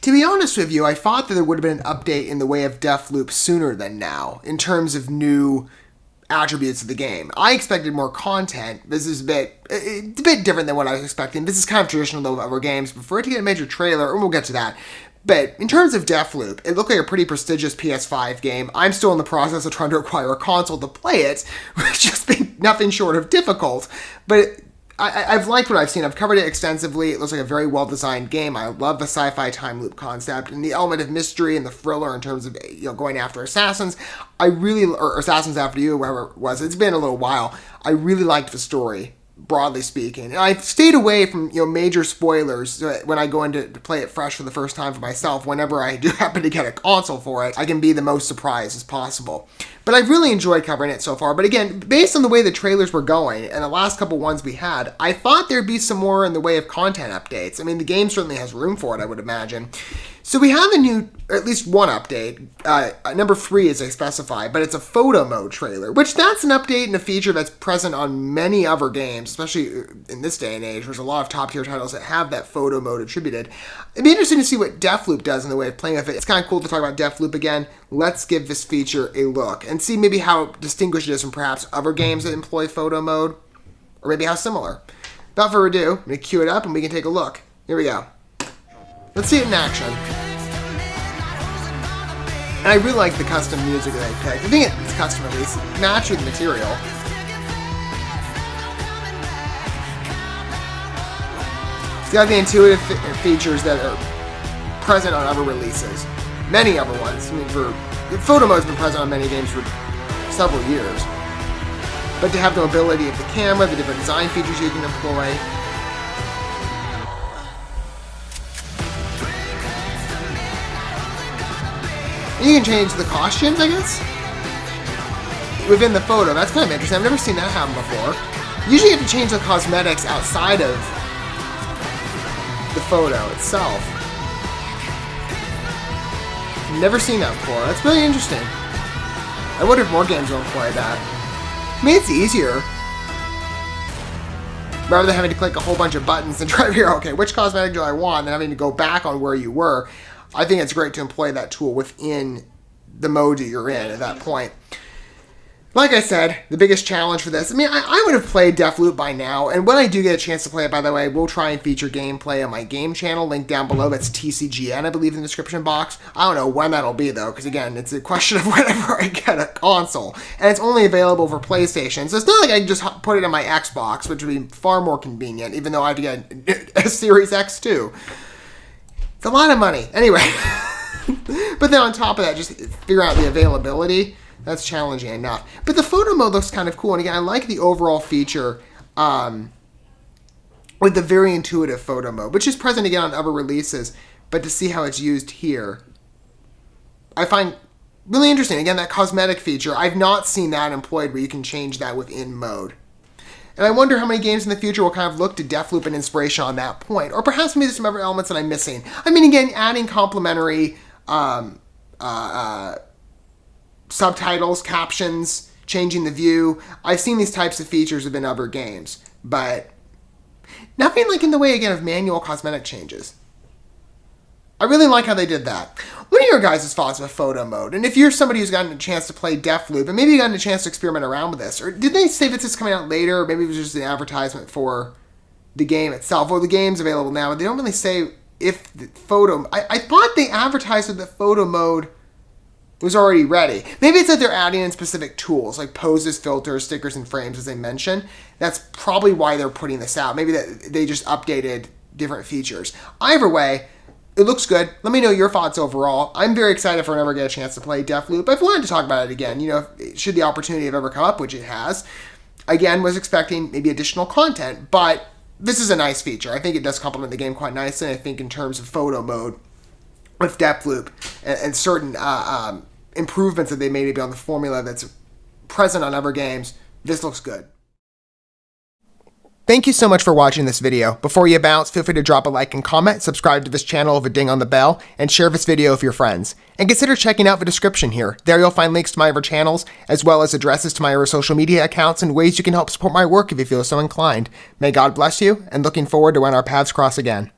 To be honest with you, I thought that there would have been an update in the way of DEATHLOOP sooner than now, in terms of new attributes of the game. I expected more content. This is a bit different than what I was expecting. This is kind of traditional though of other games, but for it to get a major trailer, and we'll get to that. But in terms of DEATHLOOP, it looked like a pretty prestigious PS5 game. I'm still in the process of trying to acquire a console to play it, which has just been nothing short of difficult. But I've liked what I've seen. I've covered it extensively. It looks like a very well-designed game. I love the sci-fi time loop concept and the element of mystery and the thriller in terms of going after assassins. Or assassins after you, whoever it was. It's been a little while. I really liked the story, broadly speaking. And I've stayed away from major spoilers when I go in to play it fresh for the first time for myself. Whenever I do happen to get a console for it, I can be the most surprised as possible. But I've really enjoyed covering it so far. But again, based on the way the trailers were going and the last couple ones we had, I thought there'd be some more in the way of content updates. I mean, the game certainly has room for it, I would imagine. So we have at least one update, number 3 as I specified, but it's a photo mode trailer, which that's an update and a feature that's present on many other games, especially in this day and age. There's a lot of top tier titles that have that photo mode attributed. It'd be interesting to see what DEATHLOOP does in the way of playing with it. It's kind of cool to talk about DEATHLOOP again. Let's give this feature a look and see maybe how distinguished it is from perhaps other games that employ photo mode, or maybe how similar. Without further ado, I'm going to cue it up and we can take a look. Here we go. Let's see it in action. And I really like the custom music that I picked. I think it's custom release, matching the material. It's got the intuitive features that are present on other releases. Many other ones. I mean, photo mode's been present on many games for several years. But to have the mobility of the camera, the different design features you can employ. You can change the costumes, I guess, within the photo. That's kind of interesting. I've never seen that happen before. Usually you have to change the cosmetics outside of the photo itself. Never seen that before. That's really interesting. I wonder if more games will employ that. I mean, it's easier. Rather than having to click a whole bunch of buttons and try to figure out, okay, which cosmetic do I want, and having to go back on where you were. I think it's great to employ that tool within the mode that you're in at that point. Like I said, the biggest challenge for this, I mean, I would have played DEATHLOOP by now, and when I do get a chance to play it, by the way, we'll try and feature gameplay on my game channel, link down below. That's TCGN, I believe, in the description box. I don't know when that'll be, though, because, again, it's a question of whenever I get a console, and it's only available for PlayStation, so it's not like I can just put it on my Xbox, which would be far more convenient, even though I have to get a Series X too. It's a lot of money. Anyway. But then on top of that, just figure out the availability. That's challenging enough. But the photo mode looks kind of cool. And again, I like the overall feature with the very intuitive photo mode, which is present again on other releases. But to see how it's used here, I find really interesting. Again, that cosmetic feature, I've not seen that employed where you can change that within mode. And I wonder how many games in the future will kind of look to DEATHLOOP and inspiration on that point. Or perhaps maybe there's some other elements that I'm missing. I mean, again, adding complementary subtitles, captions, changing the view. I've seen these types of features within other games. But nothing like in the way, again, of manual cosmetic changes. I really like how they did that. What are your guys' thoughts with photo mode? And if you're somebody who's gotten a chance to play DEATHLOOP, and maybe you gotten a chance to experiment around with this, or did they say that this is coming out later, or maybe it was just an advertisement for the game itself, or the game's available now, and they don't really say if the photo... I thought they advertised that the photo mode was already ready. Maybe it's that they're adding in specific tools, like poses, filters, stickers, and frames, as they mentioned. That's probably why they're putting this out. Maybe that they just updated different features. Either way, it looks good. Let me know your thoughts overall. I'm very excited if I ever get a chance to play DEATHLOOP. I've wanted to talk about it again. Should the opportunity have ever come up, which it has. Again, was expecting maybe additional content, but this is a nice feature. I think it does complement the game quite nicely. I think in terms of photo mode with DEATHLOOP and certain improvements that they made maybe on the formula that's present on other games, this looks good. Thank you so much for watching this video. Before you bounce, feel free to drop a like and comment, subscribe to this channel with a ding on the bell, and share this video with your friends. And consider checking out the description here. There you'll find links to my other channels, as well as addresses to my other social media accounts and ways you can help support my work if you feel so inclined. May God bless you, and looking forward to when our paths cross again.